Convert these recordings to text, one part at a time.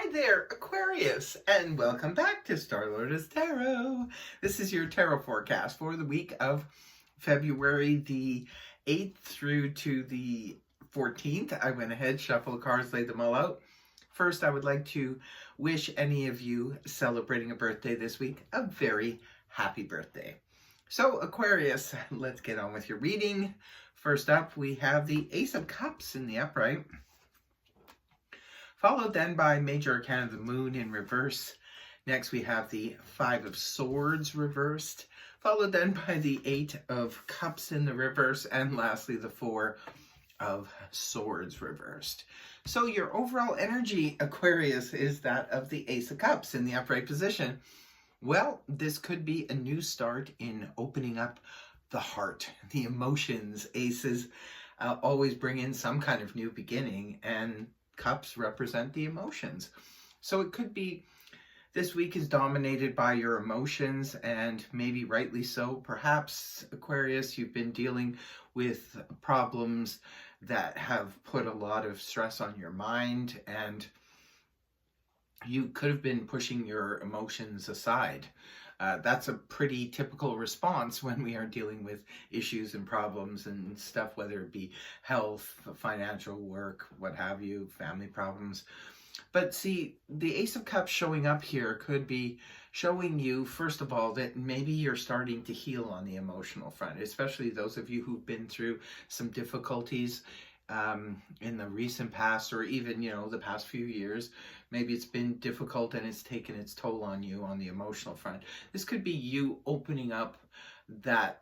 Hi there, Aquarius, and welcome back to Star-Lord's Tarot. This is your tarot forecast for the week of February the 8th through to the 14th. I went ahead, shuffled cards, laid them all out. First, I would like to wish any of you celebrating a birthday this week a very happy birthday. So, Aquarius, let's get on with your reading. First up, we have the Ace of Cups in the upright, followed then by Major Arcana of the Moon in reverse. Next we have the Five of Swords reversed, followed then by the Eight of Cups in the reverse, and lastly the Four of Swords reversed. So your overall energy, Aquarius, is that of the Ace of Cups in the upright position. Well, this could be a new start in opening up the heart, the emotions. Aces always bring in some kind of new beginning, and cups represent the emotions. So it could be this week is dominated by your emotions, and maybe rightly so. Perhaps, Aquarius, you've been dealing with problems that have put a lot of stress on your mind, and you could have been pushing your emotions aside. That's a pretty typical response when we are dealing with issues and problems and stuff, whether it be health, financial, work, what have you, family problems. But see, the Ace of Cups showing up here could be showing you, first of all, that maybe you're starting to heal on the emotional front, especially those of you who've been through some difficulties in the recent past, or even, the past few years. Maybe it's been difficult and it's taken its toll on you on the emotional front. This could be you opening up that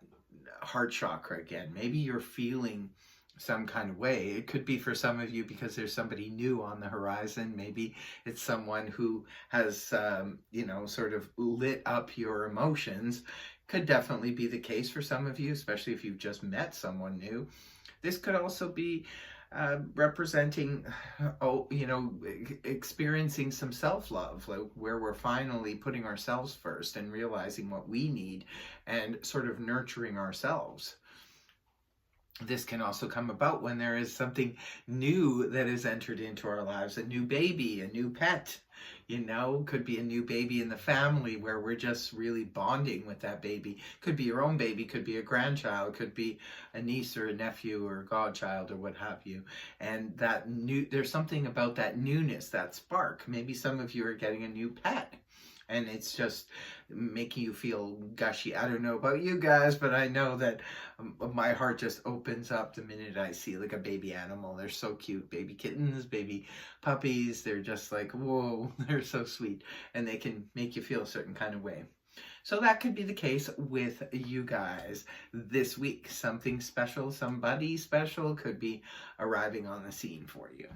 heart chakra again. Maybe you're feeling some kind of way. It could be for some of you because there's somebody new on the horizon. Maybe it's someone who has, sort of lit up your emotions. Could definitely be the case for some of you, especially if you've just met someone new. This could also be representing, experiencing some self-love, like where we're finally putting ourselves first and realizing what we need and sort of nurturing ourselves. This can also come about when there is something new that is entered into our lives, a new baby, a new pet, could be a new baby in the family where we're just really bonding with that baby. Could be your own baby, could be a grandchild, could be a niece or a nephew or a godchild or what have you. And there's something about that newness, that spark. Maybe some of you are getting a new pet, and it's just making you feel gushy. I don't know about you guys, but I know that my heart just opens up the minute I see like a baby animal. They're so cute. Baby kittens, baby puppies. They're just like, whoa, they're so sweet. And they can make you feel a certain kind of way. So that could be the case with you guys this week. Something special, somebody special could be arriving on the scene for you.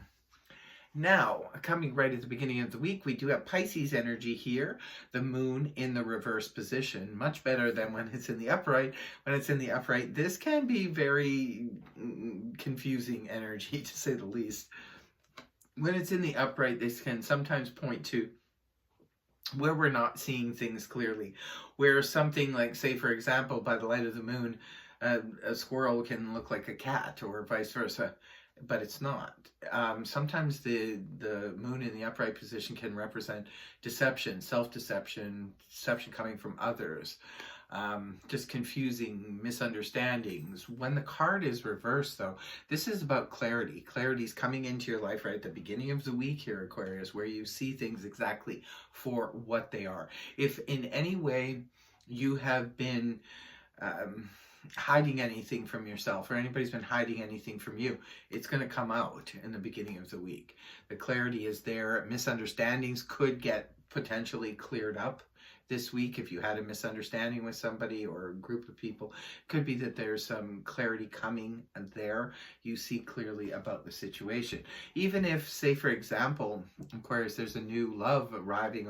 Now, coming right at the beginning of the week, we do have Pisces energy here, the moon in the reverse position, much better than when it's in the upright. When it's in the upright, this can be very confusing energy, to say the least. When it's in the upright, this can sometimes point to where we're not seeing things clearly, where something like, say, for example, by the light of the moon, a squirrel can look like a cat, or vice versa. But it's not. Sometimes the moon in the upright position can represent deception, self-deception, deception coming from others, just confusing misunderstandings. When the card is reversed, though, this is about clarity. Clarity is coming into your life right at the beginning of the week here, Aquarius, where you see things exactly for what they are. If in any way you have been hiding anything from yourself, or anybody's been hiding anything from you, it's going to come out in the beginning of the week. The clarity is there. Misunderstandings could get potentially cleared up this week. If you had a misunderstanding with somebody or a group of people, it could be that there's some clarity coming there. You see clearly about the situation. Even if, say, for example, Aquarius, there's a new love arriving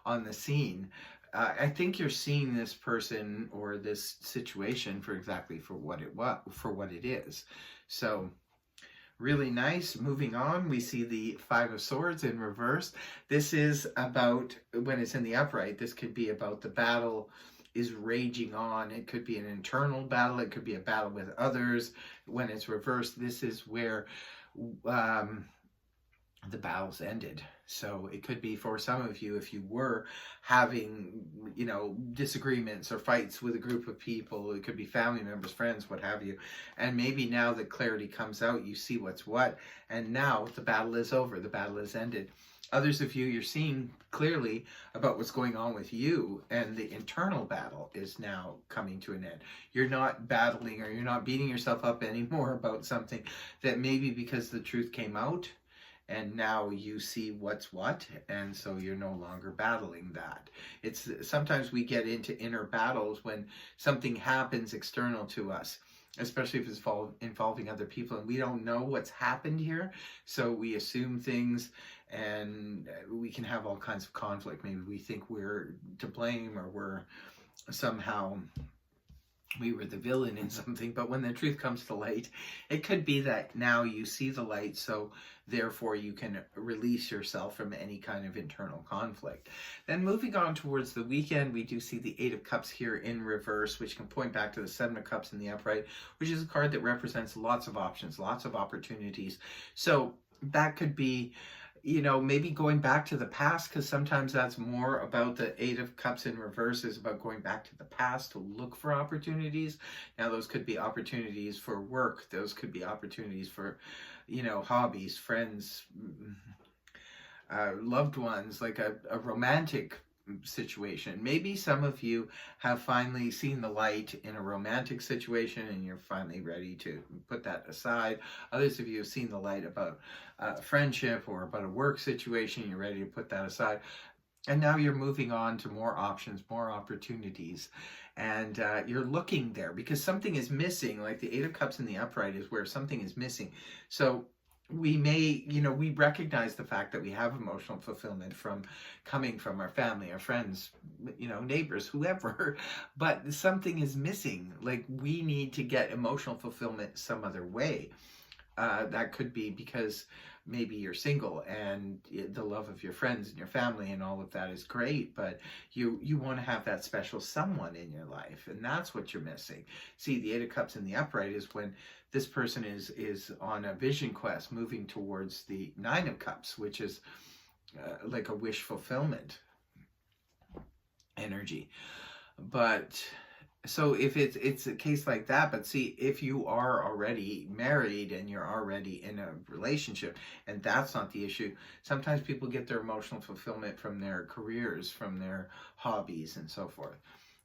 on the scene, I think you're seeing this person or this situation for what it is. So really nice. Moving on, we see the Five of Swords in reverse. This is about, when it's in the upright, this could be about the battle is raging on. It could be an internal battle. It could be a battle with others. When it's reversed, this is where the battle's ended. So it could be for some of you, if you were having, you know, disagreements or fights with a group of people, it could be family members, friends, what have you. And maybe now that clarity comes out, you see what's what, and now the battle is over, the battle is ended. Others of you, you're seeing clearly about what's going on with you, and the internal battle is now coming to an end. You're not battling, or you're not beating yourself up anymore about something that maybe because the truth came out, and now you see what's what, and so you're no longer battling that. It's sometimes we get into inner battles when something happens external to us, especially if it's involving other people, and we don't know what's happened here, so we assume things, and we can have all kinds of conflict. Maybe we think we're to blame, or we're somehow, we were the villain in something. But when the truth comes to light, it could be that now you see the light, so therefore you can release yourself from any kind of internal conflict. Then moving on towards the weekend, we do see the Eight of Cups here in reverse, which can point back to the Seven of Cups in the upright, which is a card that represents lots of options, lots of opportunities. So that could be, you know, maybe going back to the past, because sometimes that's more about the Eight of Cups in reverse, is about going back to the past to look for opportunities. Now, those could be opportunities for work. Those could be opportunities for, you know, hobbies, friends, loved ones, like a romantic situation. Maybe some of you have finally seen the light in a romantic situation, and you're finally ready to put that aside. Others of you have seen the light about friendship or about a work situation. You're ready to put that aside. And now you're moving on to more options, more opportunities. And you're looking there because something is missing. Like the Eight of Cups in the upright is where something is missing. So we may, you know, we recognize the fact that we have emotional fulfillment from coming from our family, our friends, you know, neighbors, whoever, but something is missing. Like we need to get emotional fulfillment some other way. That could be because maybe you're single and the love of your friends and your family and all of that is great, but you want to have that special someone in your life, and that's what you're missing. See, the Eight of Cups in the upright is when this person is on a vision quest, moving towards the Nine of Cups, which is like a wish fulfillment energy. But so if it's a case like that, but see, if you are already married and you're already in a relationship and that's not the issue, sometimes people get their emotional fulfillment from their careers, from their hobbies and so forth.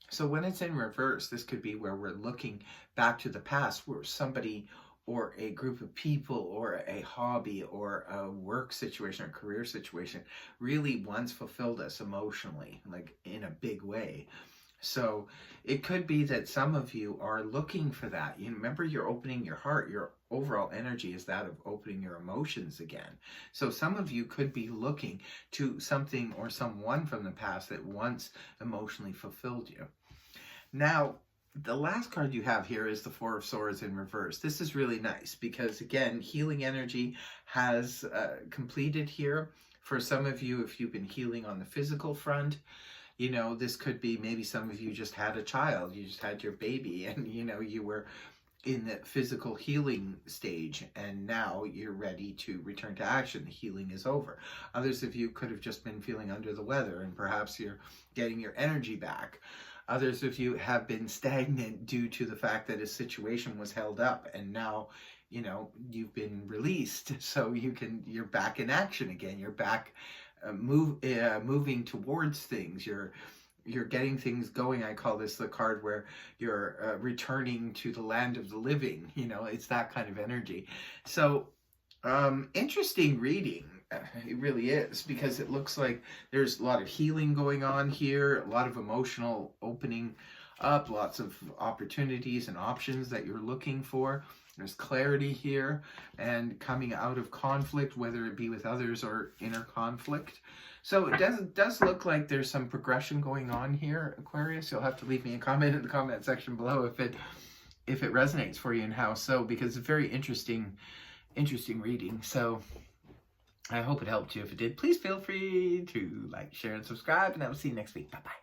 So when it's in reverse, this could be where we're looking back to the past, where somebody or a group of people or a hobby or a work situation or career situation really once fulfilled us emotionally, like in a big way. So it could be that some of you are looking for that. You remember, you're opening your heart. Your overall energy is that of opening your emotions again. So some of you could be looking to something or someone from the past that once emotionally fulfilled you. Now, the last card you have here is the Four of Swords in reverse. This is really nice because, again, healing energy has completed here. For some of you, if you've been healing on the physical front, you know, this could be maybe some of you just had a child, you just had your baby, and, you know, you were in the physical healing stage, and now you're ready to return to action. The healing is over. Others of you could have just been feeling under the weather, and perhaps you're getting your energy back. Others of you have been stagnant due to the fact that a situation was held up, and now, you know, you've been released, so you're back in action again. You're back moving towards things. You're getting things going. I call this the card where you're returning to the land of the living. You know, it's that kind of energy. So interesting reading. It really is, because it looks like there's a lot of healing going on here, a lot of emotional opening up, lots of opportunities and options that you're looking for. There's clarity here and coming out of conflict, whether it be with others or inner conflict. So it does look like there's some progression going on here, Aquarius. You'll have to leave me a comment in the comment section below if it resonates for you and how so, because it's a very interesting reading. So I hope it helped you. If it did, please feel free to like, share, and subscribe, and I will see you next week. Bye-bye.